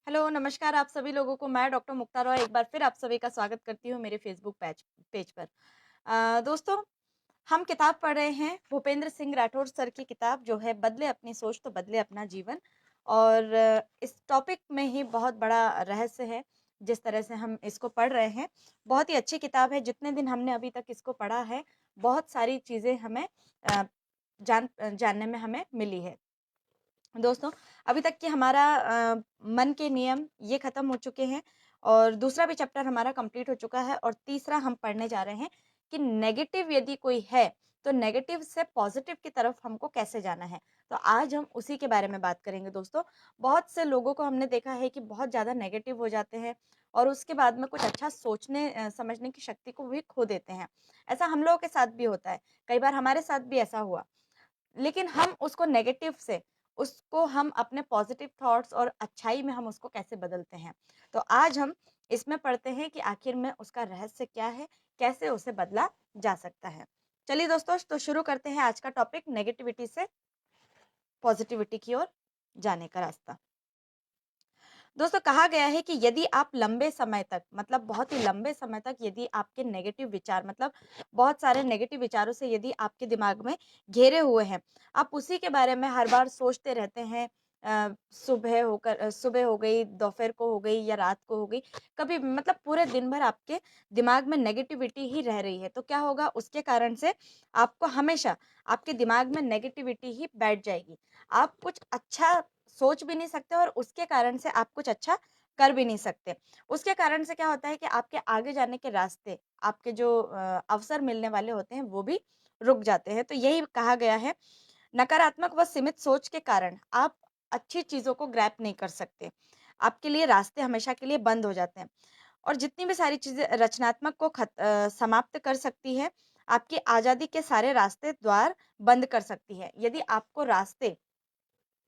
Hello, नमस्कार आप सभी लोगों को। मैं डॉक्टर मुक्ता रॉय एक बार फिर आप सभी का स्वागत करती हूँ मेरे फेसबुक पेज पेज पर। दोस्तों, हम किताब पढ़ रहे हैं भूपेंद्र सिंह राठौर सर की किताब जो है बदले अपनी सोच तो बदले अपना जीवन। और इस टॉपिक में ही बहुत बड़ा रहस्य है जिस तरह से हम इसको पढ़ रहे हैं। बहुत ही अच्छी किताब है। जितने दिन हमने अभी तक इसको पढ़ा है, बहुत सारी चीज़ें हमें अ, जानने में हमें मिली है। दोस्तों, अभी तक कि हमारा मन के नियम ये खत्म हो चुके हैं और दूसरा भी चैप्टर हमारा कंप्लीट हो चुका है और तीसरा हम पढ़ने जा रहे हैं कि नेगेटिव यदि कोई है तो नेगेटिव से पॉजिटिव की तरफ हमको कैसे जाना है। तो आज हम उसी के बारे में बात करेंगे। दोस्तों, बहुत से लोगों को हमने देखा है कि बहुत ज़्यादा नेगेटिव हो जाते हैं और उसके बाद में कुछ अच्छा सोचने समझने की शक्ति को भी खो देते हैं। ऐसा हम लोगों के साथ भी होता है, कई बार हमारे साथ भी ऐसा हुआ। लेकिन हम उसको नेगेटिव से उसको हम अपने पॉजिटिव थॉट्स और अच्छाई में हम उसको कैसे बदलते हैं। तो आज हम इसमें पढ़ते हैं कि आखिर में उसका रहस्य क्या है, कैसे उसे बदला जा सकता है। चलिए दोस्तों, तो शुरू करते हैं आज का टॉपिक, नेगेटिविटी से पॉजिटिविटी की ओर जाने का रास्ता। दोस्तों, कहा गया है कि यदि आप लंबे समय तक मतलब बहुत ही लंबे समय तक यदि आपके नेगेटिव विचार मतलब बहुत सारे नेगेटिव विचारों से यदि आपके दिमाग में घेरे हुए हैं, आप उसी के बारे में हर बार सोचते रहते हैं। सुबह हो गई, दोपहर को हो गई या रात को हो गई, कभी मतलब पूरे दिन भर आपके दिमाग में नेगेटिविटी ही रह रही है, तो क्या होगा? उसके कारण से आपको हमेशा आपके दिमाग में नेगेटिविटी ही बैठ जाएगी। आप कुछ अच्छा सोच भी नहीं सकते और उसके कारण से आप कुछ अच्छा कर भी नहीं सकते। उसके कारण से क्या होता है कि आपके आगे जाने के रास्ते, आपके जो अवसर मिलने वाले होते हैं वो भी रुक जाते हैं। तो यही कहा गया है, नकारात्मक व सीमित सोच के कारण आप अच्छी चीज़ों को ग्रैब नहीं कर सकते। आपके लिए रास्ते हमेशा के लिए बंद हो जाते हैं और जितनी भी सारी चीज़ें रचनात्मक को समाप्त कर सकती है, आपकी आज़ादी के सारे रास्ते द्वार बंद कर सकती है। यदि आपको रास्ते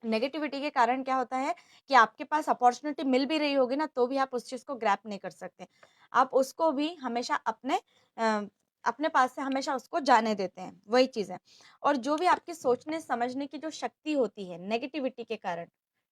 नेगेटिविटी के कारण क्या होता है कि आपके पास अपॉर्चुनिटी मिल भी रही होगी ना, तो भी आप उस चीज़ को ग्रैब नहीं कर सकते। आप उसको भी हमेशा अ, अपने पास से हमेशा उसको जाने देते हैं, वही चीज़ है। और जो भी आपकी सोचने समझने की जो शक्ति होती है नेगेटिविटी के कारण,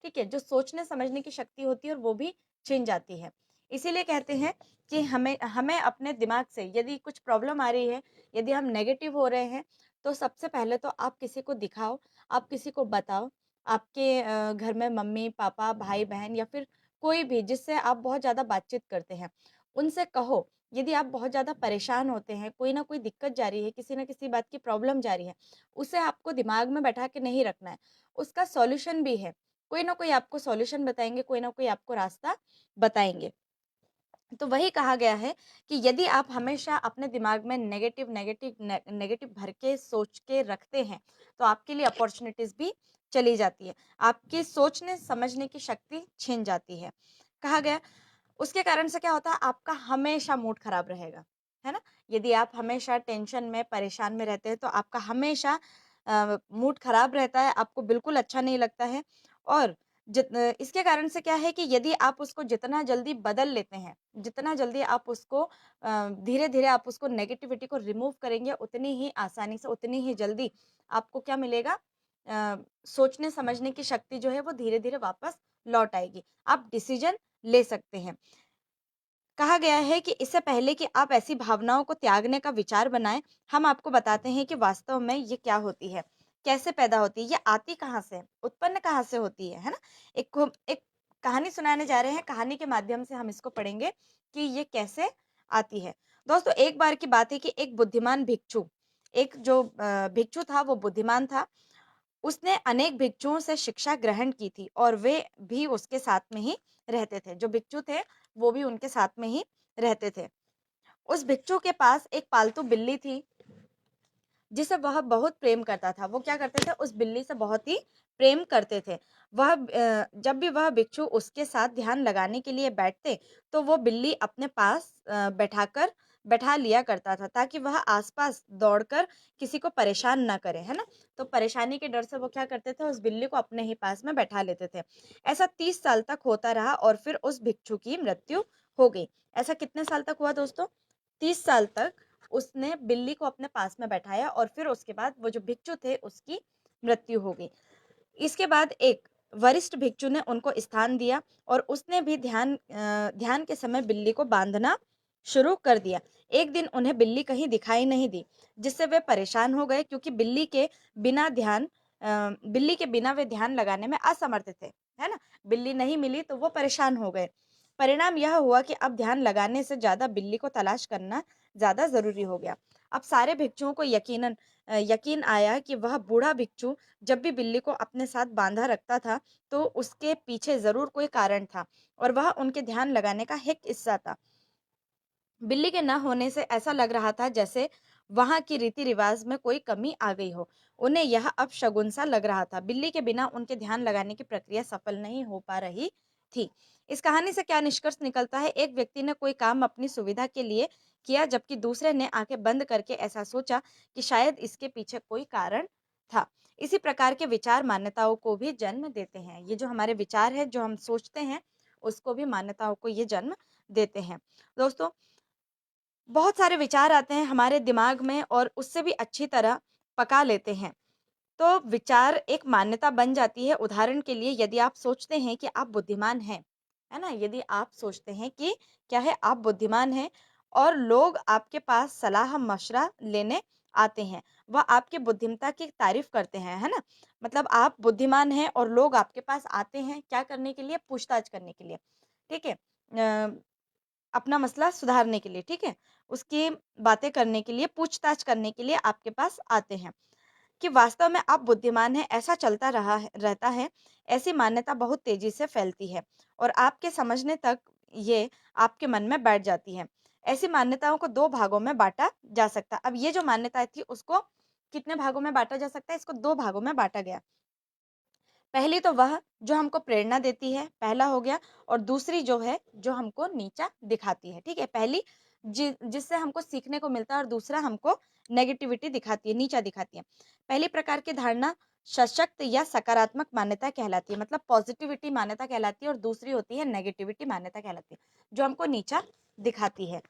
ठीक है? जो सोचने समझने की शक्ति होती है और वो भी छिन जाती है। इसीलिए कहते हैं कि हमें हमें अपने दिमाग से यदि कुछ प्रॉब्लम आ रही है, यदि हम नेगेटिव हो रहे हैं, तो सबसे पहले तो आप किसी को दिखाओ, आप किसी को बताओ। आपके घर में मम्मी-पापा, भाई-बहन या फिर कोई भी जिससे आप बहुत ज़्यादा बातचीत करते हैं, उनसे कहो। यदि आप बहुत ज़्यादा परेशान होते हैं, कोई ना कोई दिक्कत जा रही है, किसी न किसी बात की प्रॉब्लम जा रही है, उसे आपको दिमाग में बैठा के नहीं रखना है। उसका सॉल्यूशन भी है। कोई ना कोई आपको सॉल्यूशन बताएँगे, कोई ना कोई आपको रास्ता बताएँगे। तो वही कहा गया है कि यदि आप हमेशा अपने दिमाग में नेगेटिव भर के सोच के रखते हैं, तो आपके लिए अपॉर्च्युनिटीज़ भी चली जाती है। आपकी सोचने समझने की शक्ति छिन जाती है। कहा गया उसके कारण से क्या होता है, आपका हमेशा मूड खराब रहेगा, है ना? यदि आप हमेशा टेंशन में, परेशान में रहते हैं, तो आपका हमेशा मूड खराब रहता है, आपको बिल्कुल अच्छा नहीं लगता है और इसके कारण से क्या है कि यदि आप उसको जितना जल्दी बदल लेते हैं, जितना जल्दी आप उसको धीरे-धीरे आप उसको नेगेटिविटी को रिमूव करेंगे, उतनी ही आसानी से, उतनी ही जल्दी आपको क्या मिलेगा? सोचने समझने की शक्ति जो है वो धीरे-धीरे वापस लौट आएगी। आप डिसीज़न ले सकते हैं। कहा गया है कि इससे पहले कि आप ऐसी भावनाओं को त्यागने का विचार बनाएँ, हम आपको बताते हैं कि वास्तव में ये क्या होती है, कैसे पैदा होती है, ये आती कहाँ से है, उत्पन्न कहाँ से होती है ना? एक कहानी सुनाने जा रहे हैं, कहानी के माध्यम से हम इसको पढ़ेंगे कि ये कैसे आती है। दोस्तों, एक बार की बात है कि एक बुद्धिमान भिक्षु, एक जो भिक्षु था वो बुद्धिमान था। उसने अनेक भिक्षुओं से शिक्षा ग्रहण की थी और वे भी उसके साथ में ही रहते थे। जो भिक्षु थे, वो भी उनके साथ में ही रहते थे। उस भिक्षु के पास एक पालतू बिल्ली थी, जिसे वह बहुत प्रेम करता था। वो क्या करते थे? उस बिल्ली से बहुत ही प्रेम करते थे। जब भी वह भिक्षु उसके साथ ध्यान लगाने के लिए बैठते, तो वो बिल्ली अपने पास बैठा लिया करता था, ताकि वह आस-पास दौड़कर किसी को परेशान ना करे, है ना? तो परेशानी के डर से वो क्या करते थे? उस बिल्ली को अपने ही पास में बैठा लेते थे। ऐसा 30 साल तक होता रहा और फिर उस भिक्षु की मृत्यु हो गई। ऐसा कितने साल तक हुआ दोस्तों? 30 साल तक उसने बिल्ली को अपने पास में बैठाया और फिर उसके बाद वो जो भिक्षु थे उसकी मृत्यु हो गई। इसके बाद एक वरिष्ठ भिक्षु ने उनको स्थान दिया और उसने भी ध्यान के समय बिल्ली को बांधना शुरू कर दिया। एक दिन उन्हें बिल्ली कहीं दिखाई नहीं दी, जिससे वे परेशान हो गए, क्योंकि बिल्ली के बिना वे ध्यान लगाने में असमर्थ थे, है ना? बिल्ली नहीं मिली तो वो परेशान हो गए। परिणाम यह हुआ कि अब ध्यान लगाने से ज़्यादा बिल्ली को तलाश करना ज़्यादा ज़रूरी हो गया। अब सारे भिक्षुओं को यकीन आया कि वह बूढ़ा भिक्षु जब भी बिल्ली को अपने साथ बांधा रखता था, तो उसके पीछे ज़रूर कोई कारण था और वह उनके ध्यान लगाने का एक हिस्सा था। बिल्ली के न होने से ऐसा लग रहा था जैसे वहाँ की रीति-रिवाज में कोई कमी आ गई हो। उन्हें यह अपशगुन सा लग रहा था। बिल्ली के बिना उनके ध्यान लगाने की प्रक्रिया सफल नहीं हो पा रही थी। इस कहानी से क्या निष्कर्ष निकलता है? एक व्यक्ति ने कोई काम अपनी सुविधा के लिए किया, जबकि दूसरे ने आंखें बंद करके ऐसा सोचा कि शायद इसके पीछे कोई कारण था। इसी प्रकार के विचार मान्यताओं को भी जन्म देते हैं। ये जो हमारे विचार हैं, जो हम सोचते हैं, उसको भी मान्यताओं को ये जन्म देते हैं। दोस्तों, बहुत सारे विचार आते हैं हमारे दिमाग में और उससे भी अच्छी तरह पका लेते हैं। तो विचार एक मान्यता बन जाती है। उदाहरण के लिए, यदि आप सोचते हैं कि आप बुद्धिमान हैं, है ना? यदि आप सोचते हैं कि क्या है, आप बुद्धिमान हैं और लोग आपके पास सलाह-मशवरा लेने आते हैं, वह आपकी बुद्धिमत्ता की तारीफ़ करते हैं, है ना? मतलब आप बुद्धिमान हैं और लोग आपके पास आते हैं, क्या करने के लिए? पूछताछ करने के लिए, ठीक है? अपना मसला सुधारने के लिए, ठीक है? उसकी बातें करने के लिए, पूछताछ करने के लिए आपके पास आते हैं। कि वास्तव में आप बुद्धिमान हैं, ऐसा चलता रहता है। ऐसी मान्यता बहुत तेज़ी से फैलती है और आपके समझने तक ये आपके मन में बैठ जाती है। ऐसी मान्यताओं को 2 भागों में बाँटा जा सकता है। अब ये जो मान्यताएँ थी, उसको कितने भागों में बाँटा जा सकता है? इसको 2 भागों में बाँटा गया। पहली तो वह जो हमको प्रेरणा देती है, पहला हो गया, और दूसरी जो है, जो हमको नीचा दिखाती है, ठीक है? पहली जिससे हमको सीखने को मिलता है और दूसरा हमको नेगेटिविटी दिखाती है, नीचा दिखाती है। पहली प्रकार की धारणा सशक्त या सकारात्मक मान्यता कहलाती है, मतलब पॉजिटिविटी मान्यता कहलाती है, और दूसरी होती है नेगेटिविटी मान्यता कहलाती है, जो हमको नीचा दिखाती है।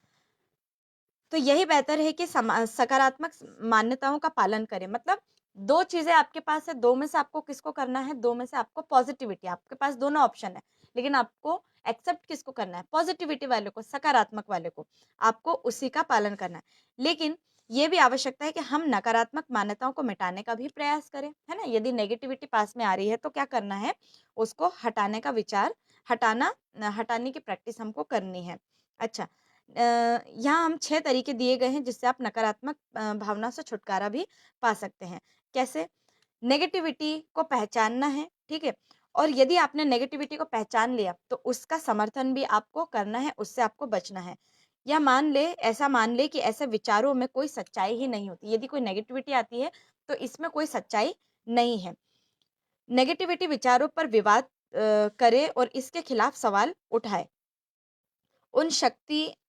तो यही बेहतर है कि सकारात्मक मान्यताओं का पालन करें। मतलब 2 चीज़ें आपके पास है, 2 में से आपको किसको करना है? 2 में से आपको पॉज़िटिविटी, आपके पास दोनों ऑप्शन है, लेकिन आपको एक्सेप्ट किसको करना है? पॉज़िटिविटी वाले को, सकारात्मक वाले को। आपको उसी का पालन करना है। लेकिन ये भी आवश्यकता है कि हम नकारात्मक मान्यताओं को मिटाने का भी प्रयास करें, है ना? यदि नेगेटिविटी पास में आ रही है, तो क्या करना है? उसको हटाने का विचार, हटाने की प्रैक्टिस हमको करनी है। अच्छा, यहाँ हम 6 तरीके दिए गए हैं जिससे आप नकारात्मक भावना से छुटकारा भी पा सकते हैं। कैसे? नेगेटिविटी को पहचानना है, ठीक है? और यदि आपने नेगेटिविटी को पहचान लिया, तो उसका समर्थन भी आपको करना है, उससे आपको बचना है। या ऐसा मान ले कि ऐसे विचारों में कोई सच्चाई ही नहीं होती। यदि कोई नेगेटिविटी आती है, तो इसमें कोई सच्चाई नहीं है। नेगेटिविटी विचारों पर विवाद करे और इसके खिलाफ सवाल उठाए।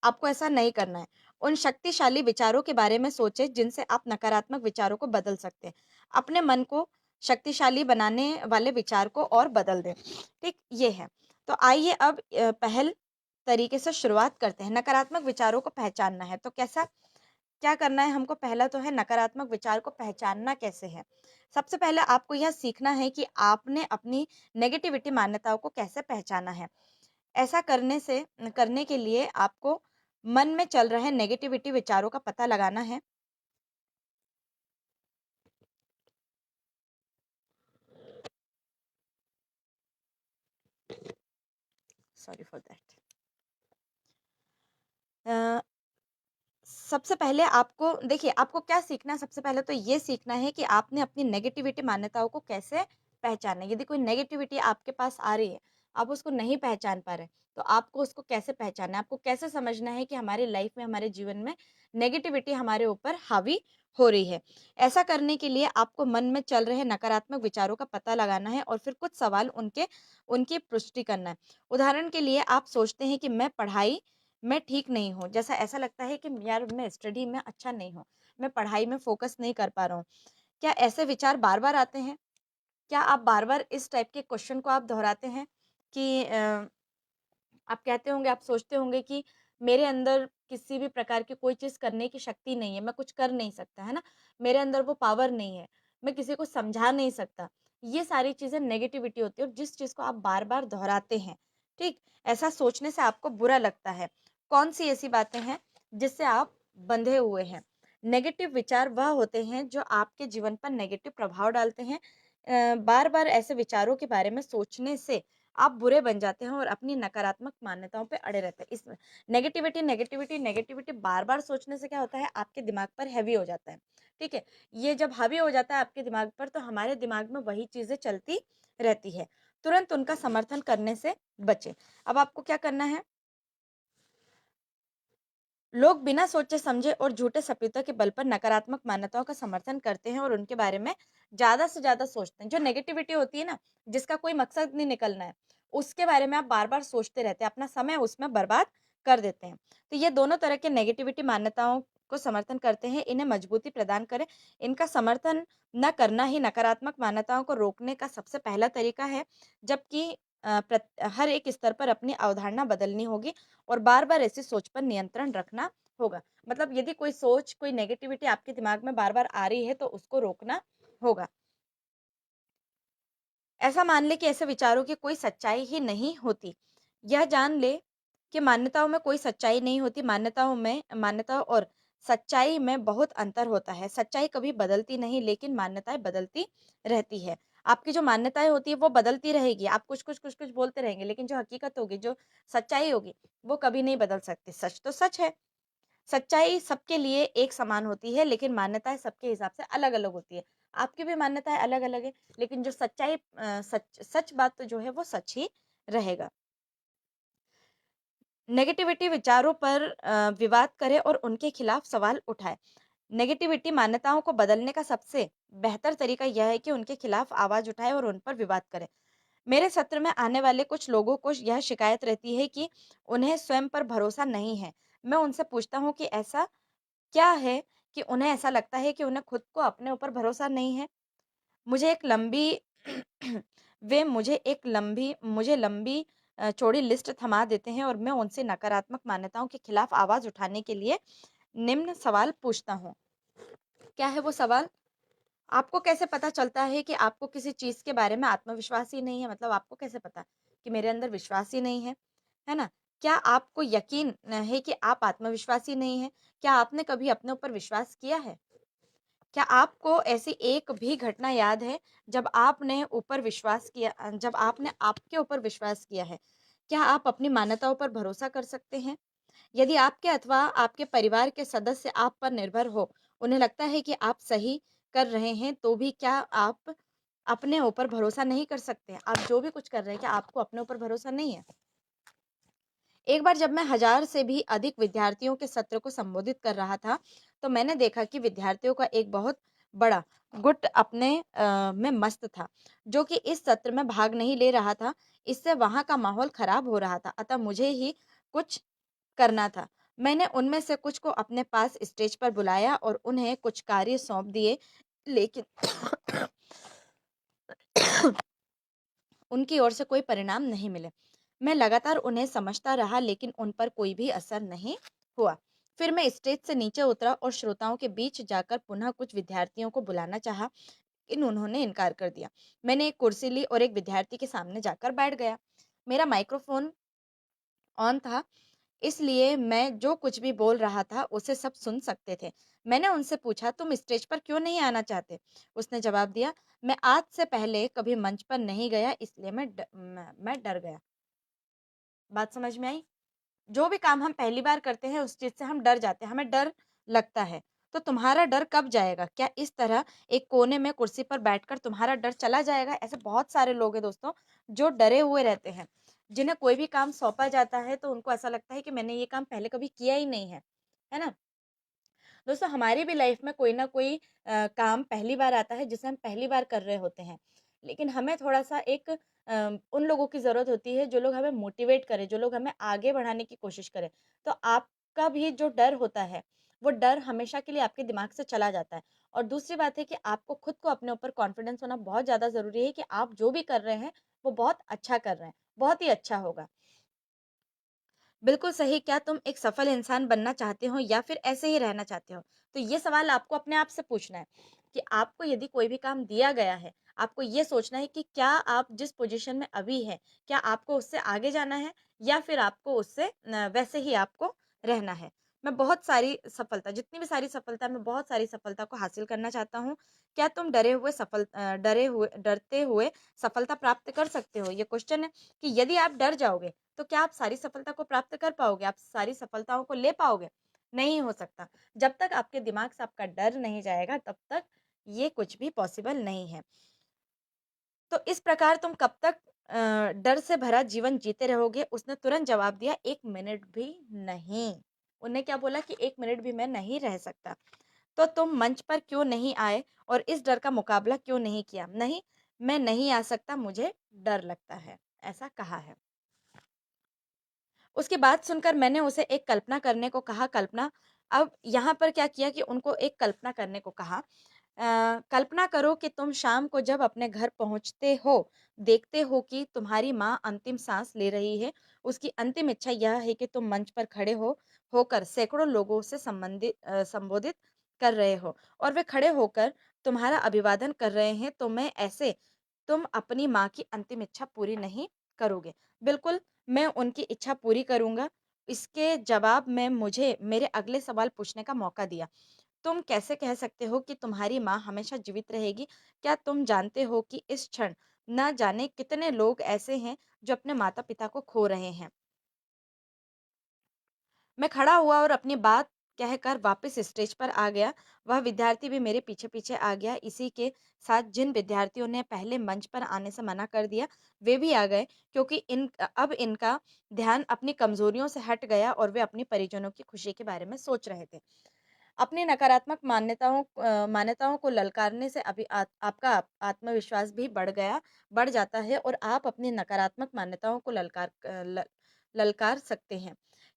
आपको ऐसा नहीं करना है। उन शक्तिशाली विचारों के बारे में सोचें जिनसे आप नकारात्मक विचारों को बदल सकते हैं। अपने मन को शक्तिशाली बनाने वाले विचार को और बदल दें। ठीक, ये है। तो आइए अब पहल तरीके से शुरुआत करते हैं। नकारात्मक विचारों को पहचानना है, तो क्या करना है हमको? पहला तो है, नकारात्मक विचार को पहचानना कैसे है? सबसे पहले आपको यह सीखना है कि आपने अपनी नेगेटिविटी मान्यताओं को कैसे पहचाना है। ऐसा करने के लिए आपको मन में चल रहे नेगेटिविटी विचारों का पता लगाना है। Sorry for that. अ, सबसे पहले आपको देखिए, आपको क्या सीखना है? सबसे पहले तो ये सीखना है कि आपने अपनी नेगेटिविटी मान्यताओं को कैसे पहचाना है। यदि कोई नेगेटिविटी आपके पास आ रही है, आप उसको नहीं पहचान पा रहे, तो आपको उसको कैसे पहचानना है? आपको कैसे समझना है कि हमारी लाइफ में, हमारे जीवन में नेगेटिविटी हमारे ऊपर हावी हो रही है? ऐसा करने के लिए आपको मन में चल रहे नकारात्मक विचारों का पता लगाना है और फिर कुछ सवाल उनकी पुष्टि करना है। उदाहरण के लिए, आप सोचते हैं कि मैं पढ़ाई मैं ठीक नहीं हूँ। जैसा ऐसा लगता है कि यार, मैं स्टडी में अच्छा नहीं हूँ, मैं पढ़ाई में फ़ोकस नहीं कर पा रहा हूँ। क्या ऐसे विचार बार-बार आते हैं? क्या आप बार-बार इस टाइप के क्वेश्चन को आप दोहराते हैं कि आप कहते होंगे, आप सोचते होंगे कि मेरे अंदर किसी भी प्रकार की कोई चीज़ करने की शक्ति नहीं है, मैं कुछ कर नहीं सकता, है ना? मेरे अंदर वो पावर नहीं है, मैं किसी को समझा नहीं सकता। ये सारी चीज़ें नेगेटिविटी होती है और जिस चीज़ को आप बार-बार दोहराते हैं, ठीक? ऐसा सोचने से आपको बुरा लगता है। कौन-सी ऐसी बातें हैं जिससे आप बंधे हुए हैं? नेगेटिव विचार वह होते हैं जो आपके जीवन पर नेगेटिव प्रभाव डालते हैं। बार-बार ऐसे विचारों के बारे में सोचने से आप बुरे बन जाते हैं और अपनी नकारात्मक मान्यताओं पे अड़े रहते हैं। इस नेगेटिविटी, नेगेटिविटी, नेगेटिविटी बार-बार सोचने से क्या होता है, आपके दिमाग पर हैवी हो जाता है, ठीक है? ये जब हावी हो जाता है आपके दिमाग पर, तो हमारे दिमाग में वही चीज़ें चलती रहती है। तुरंत उनका समर्थन करने से बचें। अब आपको क्या करना है, लोग बिना सोचे समझे और झूठे सभ्यता के बल पर नकारात्मक मान्यताओं का समर्थन करते हैं और उनके बारे में ज़्यादा से ज़्यादा सोचते हैं। जो नेगेटिविटी होती है ना, जिसका कोई मकसद नहीं निकलना है, उसके बारे में आप बार-बार सोचते रहते हैं, अपना समय उसमें बर्बाद कर देते हैं। तो ये दोनों तरह के नेगेटिविटी मान्यताओं को समर्थन करते हैं, इन्हें मजबूती प्रदान करें। इनका समर्थन न करना ही नकारात्मक मान्यताओं को रोकने का सबसे पहला तरीका है, जबकि हर एक स्तर पर अपनी अवधारणा बदलनी होगी और बार-बार ऐसी सोच पर नियंत्रण रखना होगा। मतलब यदि कोई सोच, कोई नेगेटिविटी आपके दिमाग में बार-बार आ रही है, तो उसको रोकना होगा। ऐसा मान ले कि ऐसे विचारों की कोई सच्चाई ही नहीं होती। यह जान ले कि मान्यताओं में कोई सच्चाई नहीं होती। मान्यता और सच्चाई में बहुत अंतर होता है। सच्चाई कभी बदलती नहीं, लेकिन मान्यताएँ बदलती रहती है। आपकी जो मान्यताएँ होती हैं वो बदलती रहेगी। आप कुछ-कुछ, कुछ-कुछ बोलते रहेंगे, लेकिन जो हकीकत होगी, जो सच्चाई होगी, वो कभी नहीं बदल सकती। सच तो सच है। सच्चाई सबके लिए एक समान होती है, लेकिन मान्यताएँ सबके हिसाब से अलग-अलग होती है। आपकी भी मान्यताएँ अलग-अलग है, लेकिन जो सच्चाई सच सच बात तो जो है वो सच ही रहेगा। नेगेटिविटी विचारों पर विवाद करे और उनके खिलाफ सवाल उठाए। नेगेटिविटी मान्यताओं को बदलने का सबसे बेहतर तरीका यह है कि उनके खिलाफ आवाज़ उठाए और उन पर विवाद करें। मेरे सत्र में आने वाले कुछ लोगों को यह शिकायत रहती है कि उन्हें स्वयं पर भरोसा नहीं है। मैं उनसे पूछता हूँ कि ऐसा क्या है कि उन्हें ऐसा लगता है कि उन्हें खुद को अपने ऊपर भरोसा नहीं है? मुझे एक लंबी वे मुझे लंबी चौड़ी लिस्ट थमा देते हैं और मैं उनसे नकारात्मक मान्यताओं के खिलाफ आवाज़ उठाने के लिए निम्न सवाल पूछता हूँ। क्या है वो सवाल? आपको कैसे पता चलता है कि आपको किसी चीज़ के बारे में आत्मविश्वास ही नहीं है? मतलब आपको कैसे पता कि मेरे अंदर विश्वास ही नहीं है? है ना? क्या आपको यकीन है कि आप आत्मविश्वासी नहीं हैं? क्या आपने कभी अपने ऊपर विश्वास किया है? क्या आपको ऐसी एक भी घटना याद है जब आपने आपके ऊपर विश्वास किया है? क्या आप अपनी मान्यताओं पर भरोसा कर सकते हैं? यदि आपके अथवा आपके परिवार के सदस्य आप पर निर्भर हो, उन्हें लगता है कि आप सही कर रहे हैं, तो भी क्या आप अपने ऊपर भरोसा नहीं कर सकते? आप जो भी कुछ कर रहे हैं, क्या आपको अपने ऊपर भरोसा नहीं है? एक बार जब मैं 1000 से भी अधिक विद्यार्थियों के सत्र को संबोधित कर रहा था, तो मैंने देखा कि विद्यार्थियों का एक बहुत बड़ा गुट अपने में मस्त था, जो कि इस सत्र में भाग नहीं ले रहा था। इससे वहाँ का माहौल खराब हो रहा था, अतः मुझे ही कुछ करना था। मैंने उनमें से कुछ को अपने पास स्टेज पर बुलाया और उन्हें कुछ कार्य सौंप दिए, लेकिन उनकी ओर से कोई परिणाम नहीं मिले। मैं लगातार उन्हें समझता रहा, लेकिन उन पर कोई भी असर नहीं हुआ। फिर मैं स्टेज से नीचे उतरा और श्रोताओं के बीच जाकर पुनः कुछ विद्यार्थियों को बुलाना चाहा, लेकिन उन्होंने इनकार कर दिया। मैंने एक कुर्सी ली और एक विद्यार्थी के सामने जाकर बैठ गया। मेरा माइक्रोफ़ोन ऑन था, इसलिए मैं जो कुछ भी बोल रहा था, उसे सब सुन सकते थे। मैंने उनसे पूछा, "तुम स्टेज पर क्यों नहीं आना चाहते?" उसने जवाब दिया, "मैं आज से पहले कभी मंच पर नहीं गया, इसलिए मैं डर गया।" बात समझ में आई? जो भी काम हम पहली बार करते हैं, उस चीज़ से हम डर जाते हैं, हमें डर लगता है। तो तुम्हारा डर कब जाएगा? क्या इस तरह एक कोने में कुर्सी पर बैठकर तुम्हारा डर चला जाएगा? ऐसे बहुत सारे लोग हैं दोस्तों, जो डरे हुए रहते हैं। जिन्हें कोई भी काम सौंपा जाता है, तो उनको ऐसा लगता है कि मैंने ये काम पहले कभी किया ही नहीं है। है ना? दोस्तों हमारी भी लाइफ में कोई ना कोई काम पहली बार आता है जिसे हम पहली बार कर रहे होते हैं। लेकिन हमें थोड़ा-सा उन लोगों की ज़रूरत होती है जो लोग हमें मोटिवेट करें, जो लोग हमें आगे बढ़ाने की कोशिश करें। तो आपका भी जो डर होता है, वो डर हमेशा के लिए आपके दिमाग से चला जाता है। और दूसरी बात है कि आपको खुद को अपने ऊपर कॉन्फिडेंस होना बहुत ज़्यादा ज़रूरी है कि आप जो भी कर रहे हैं, वो बहुत अच्छा कर रहे हैं, बहुत ही अच्छा होगा। बिल्कुल सही, क्या तुम एक सफल इंसान बनना चाहते हो या फिर ऐसे ही रहना चाहते हो? तो ये सवाल आपको अपने आप से पूछना है कि आपको यदि कोई भी काम दिया गया है, आपको ये सोचना है कि क्या आप जिस पोज़ीशन में अभी हैं, क्या आपको उससे आगे जाना है या फिर आपको उससे वैसे ही आपको रहना है। मैं बहुत सारी सफलता जितनी भी सारी सफलता मैं बहुत सारी सफलता को हासिल करना चाहता हूँ। क्या तुम डरते हुए सफलता प्राप्त कर सकते हो? ये क्वेश्चन है कि यदि आप डर जाओगे, तो क्या आप सारी सफलता को प्राप्त कर पाओगे? आप सारी सफलताओं को ले पाओगे? नहीं हो सकता। जब तक आपके दिमाग से आपका डर नहीं जाएगा, तब तक ये कुछ भी पॉसिबल नहीं है। तो इस प्रकार तुम कब तक डर से भरा जीवन जीते रहोगे? उसने तुरंत जवाब दिया, 1 मिनट भी नहीं। उन्होंने क्या बोला कि 1 मिनट भी मैं नहीं रह सकता। तो तुम मंच पर क्यों नहीं आए और इस डर का मुकाबला क्यों नहीं किया? नहीं, मैं नहीं आ सकता, मुझे डर लगता है, ऐसा कहा है। उसकी बात सुनकर मैंने उसे एक कल्पना करने को कहा। कल्पना अब यहाँ पर क्या किया कि उनको एक कल्पना करने को कहा। कल्पना करो कि तुम शाम को जब अपने घर पहुँचते हो, देखते हो कि तुम्हारी माँ अंतिम साँस ले रही है। उसकी अंतिम इच्छा यह है कि तुम मंच पर खड़े होकर सैकड़ों लोगों से संबोधित कर रहे हो और वे खड़े होकर तुम्हारा अभिवादन कर रहे हैं, तो मैं ऐसे तुम अपनी माँ की अंतिम इच्छा पूरी नहीं करोगे। बिल्कुल, मैं उनकी इच्छा पूरी करूँगा। इसके जवाब में मुझे मेरे अगले सवाल पूछने का मौका दिया। तुम कैसे कह सकते हो कि तुम्हारी माँ हमेशा जीवित रहेगी? क्या तुम जानते हो कि इस क्षण न जाने कितने लोग ऐसे हैं जो अपने माता-पिता को खो रहे हैं? मैं खड़ा हुआ और अपनी बात कहकर वापस स्टेज पर आ गया। वह विद्यार्थी भी मेरे पीछे-पीछे आ गया। इसी के साथ जिन विद्यार्थियों ने पहले मंच पर आने से मना कर दिया, वे भी आ गए क्योंकि अब इनका ध्यान अपनी कमज़ोरियों से हट गया और वे अपने परिजनों की खुशी के बारे में सोच रहे थे। अपनी नकारात्मक मान्यताओं को ललकारने से आपका आत्मविश्वास भी बढ़ जाता है और आप अपनी नकारात्मक मान्यताओं को ललकार सकते हैं।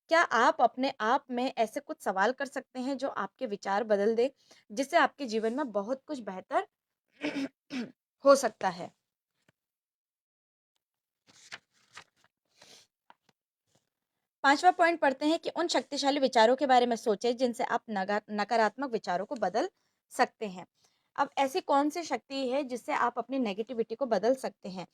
क्या आप अपने आप में ऐसे कुछ सवाल कर सकते हैं जो आपके विचार बदल दे, जिससे आपके जीवन में बहुत कुछ बेहतर हो सकता है? 5वां पॉइंट पढ़ते हैं कि उन शक्तिशाली विचारों के बारे में सोचें जिनसे आप नकारात्मक विचारों को बदल सकते हैं। अब ऐसी कौन-सी शक्ति है जिससे आप अपनी नेगेटिविटी को बदल सकते हैं?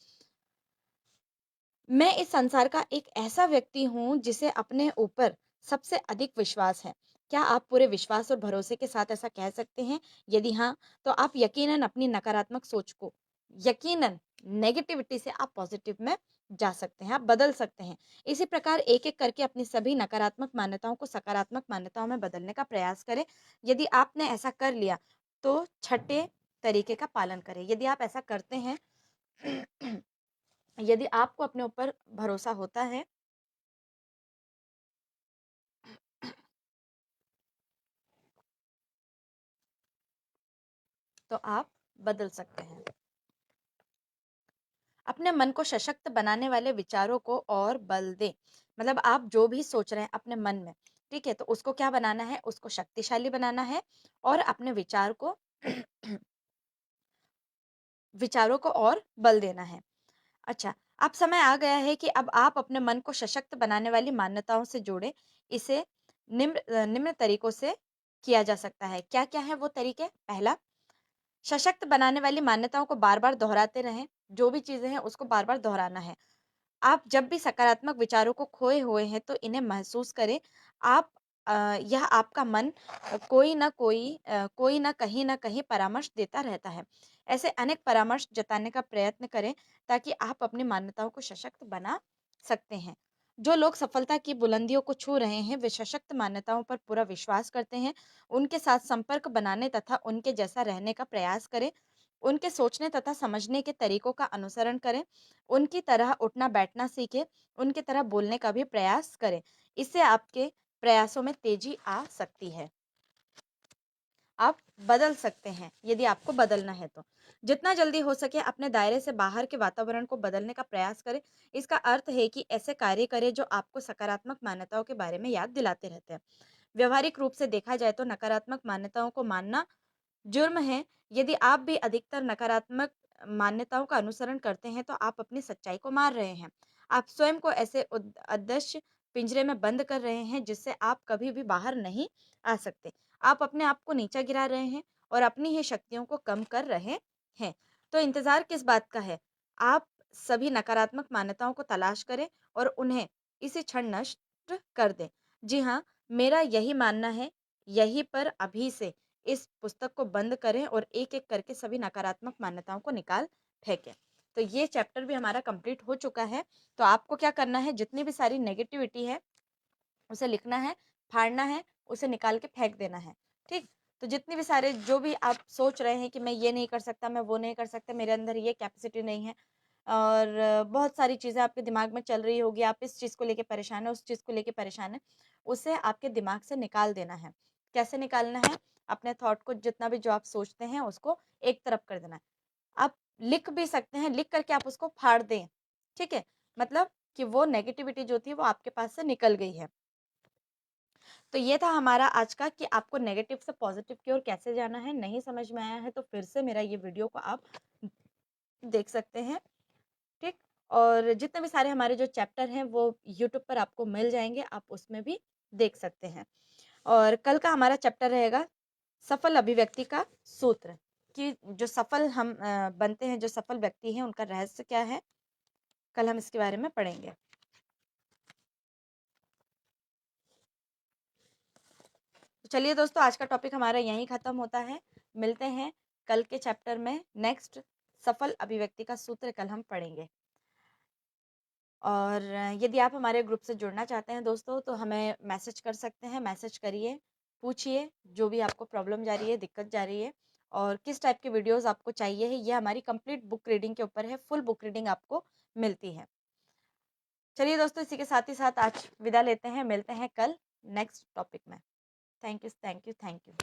मैं इस संसार का एक ऐसा व्यक्ति हूँ जिसे अपने ऊपर सबसे अधिक विश्वास है। क्या आप पूरे विश्वास और भरोसे के साथ ऐसा कह सकते हैं? यदि हाँ, तो आप यकीनन अपनी नकारात्मक सोच को यकीनन नेगेटिविटी से आप पॉजिटिव में जा सकते हैं, आप बदल सकते हैं। इसी प्रकार एक-एक करके अपनी सभी नकारात्मक मान्यताओं को सकारात्मक मान्यताओं में बदलने का प्रयास करें। यदि आपने ऐसा कर लिया, तो छठे तरीके का पालन करें। यदि आप ऐसा करते हैं यदि आपको अपने ऊपर भरोसा होता है, तो आप बदल सकते हैं। अपने मन को सशक्त बनाने वाले विचारों को और बल दें। मतलब आप जो भी सोच रहे हैं अपने मन में, ठीक है? तो उसको क्या बनाना है? उसको शक्तिशाली बनाना है और अपने विचारों को और बल देना है। अच्छा, अब समय आ गया है कि अब आप अपने मन को सशक्त बनाने वाली मान्यताओं से जोड़ें। इसे निम्न तरीकों से किया जा सकता है। क्या-क्या हैं वो तरीके? पहला, सशक्त बनाने वाली मान्यताओं को बार-बार दोहराते रहें। जो भी चीज़ें हैं उसको बार-बार दोहराना है। आप जब भी सकारात्मक विचारों को खोए हुए हैं तो इन्हें महसूस करें। आप यह आपका मन कोई न कहीं न कहीं परामर्श देता रहता है। ऐसे अनेक परामर्श जताने का प्रयत्न करें ताकि आप अपनी मान्यताओं को सशक्त बना सकते हैं। जो लोग सफलता की बुलंदियों को छू रहे हैं, वे सशक्त मान्यताओं पर पूरा विश्वास करते हैं। उनके साथ संपर्क बनाने तथा उनके जैसा रहने का प्रयास करें। उनके सोचने तथा समझने के तरीकों का अनुसरण करें। उनकी तरह उठना-बैठना सीखें, उनकी तरह बोलने का भी प्रयास करें। इससे आपके प्रयासों में तेज़ी आ सकती है। आप बदल सकते हैं, यदि आपको बदलना है तो। जितना जल्दी हो सके अपने दायरे से बाहर के वातावरण को बदलने का प्रयास करें। इसका अर्थ है कि ऐसे कार्य करें जो आपको सकारात्मक मान्यताओं के बारे में याद दिलाते रहते हैं। व्यावहारिक रूप से देखा जाए तो नकारात्मक मान्यताओं को मानना जुर्म है। यदि आप भी अधिकतर नकारात्मक मान्यताओं का अनुसरण करते हैं, तो आप अपनी सच्चाई को मार रहे हैं। आप स्वयं को ऐसे अदृश्य पिंजरे में बंद कर रहे हैं, जिससे आप कभी भी बाहर नहीं आ सकते। आप अपने आप को नीचा गिरा रहे हैं और अपनी ही शक्तियों को कम कर रहे हैं। तो इंतज़ार किस बात का है? आप सभी नकारात्मक मान्यताओं को तलाश करें और उन्हें इसी क्षण नष्ट कर दें। जी हाँ, मेरा यही मानना है, यहीं पर अभी से इस पुस्तक को बंद करें और एक-एक करके सभी नकारात्मक मान्यताओं को निकाल फेंकें। तो ये चैप्टर भी हमारा कंप्लीट हो चुका है। तो आपको क्या करना है, जितनी भी सारी नेगेटिविटी है उसे लिखना है, फाड़ना है, उसे निकाल के फेंक देना है, ठीक? तो जितनी भी सारे जो भी आप सोच रहे हैं कि मैं ये नहीं कर सकता, मैं वो नहीं कर सकता, मेरे अंदर ये कैपेसिटी नहीं है और बहुत सारी चीज़ें आपके दिमाग में चल रही होगी, आप इस चीज़ को लेके परेशान हैं, उस चीज़ को लेके परेशान हैं, उसे आपके दिमाग से निकाल देना है। कैसे निकालना है? अपने थॉट को जितना भी जो आप सोचते हैं उसको एक तरफ कर देना है। आप लिख भी सकते हैं, लिख करके आप उसको फाड़ दें, ठीक है? मतलब कि वो नेगेटिविटी जो थी वो आपके पास से निकल गई है। तो ये था हमारा आज का कि आपको नेगेटिव से पॉजिटिव की ओर कैसे जाना है। नहीं समझ में आया है तो फिर से मेरा ये वीडियो को आप देख सकते हैं, ठीक? और जितने भी सारे हमारे जो चैप्टर हैं वो यूट्यूब पर आपको मिल जाएँगे, आप उसमें भी देख सकते हैं। और कल का हमारा चैप्टर रहेगा सफल अभिव्यक्ति का सूत्र, कि जो सफल हम बनते हैं, जो सफल व्यक्ति हैं उनका रहस्य क्या है? कल हम इसके बारे में पढ़ेंगे। तो चलिए दोस्तों, आज का टॉपिक हमारा यहीं खत्म होता है। मिलते हैं कल के चैप्टर में। नेक्स्ट सफल अभिव्यक्ति का सूत्र कल हम पढ़ेंगे। और यदि आप हमारे ग्रुप से जुड़ना चाहते हैं दोस्तों, तो हमें मैसेज कर सकते हैं। मैसेज करिए, पूछिए जो भी आपको प्रॉब्लम जा रही है, दिक्कत जा रही है और किस टाइप के वीडियोस आपको चाहिए है, ये हमारी कंप्लीट बुक रीडिंग के ऊपर है। फुल बुक रीडिंग आपको मिलती है। चलिए दोस्तों, इसी के साथ ही साथ आज विदा लेते हैं। मिलते हैं कल नेक्स्ट टॉपिक में। Thank you, thank you, thank you.